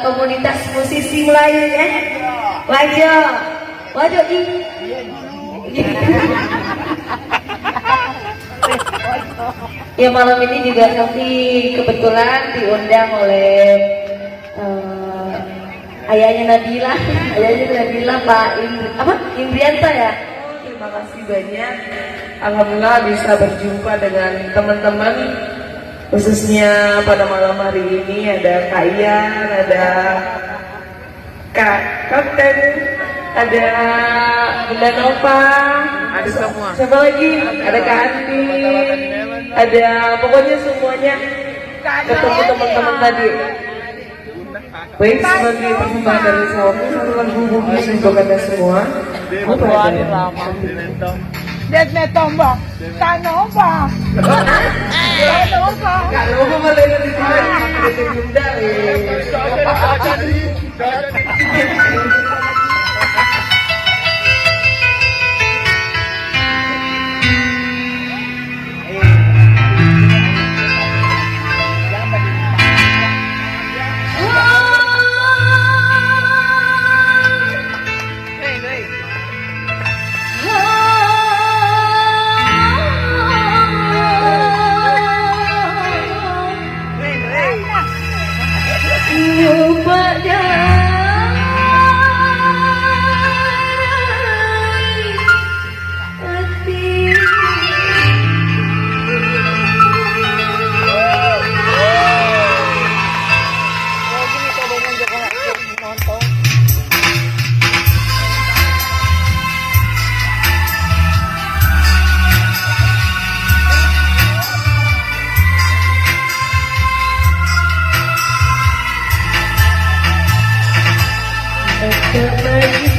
Komunitas musisi Melayu ya, Wajo ya, malam ini juga kami kebetulan diundang oleh ayahnya Nabila, Pak Indrianta ya. Terima kasih banyak. Alhamdulillah bisa berjumpa dengan teman-teman, khususnya pada malam hari ini ada Kak Ian, ada Kak Kapten, ada Bunda Nova, ada semua. Siapa lagi? Ada Kak Anti, ada pokoknya semuanya ketemu teman-teman tadi. Baik, sebagai persembahan dari saya, satu lagu bumi untuk anda semua. Lihat tombak, kanova. Kalau mau malena di Kembali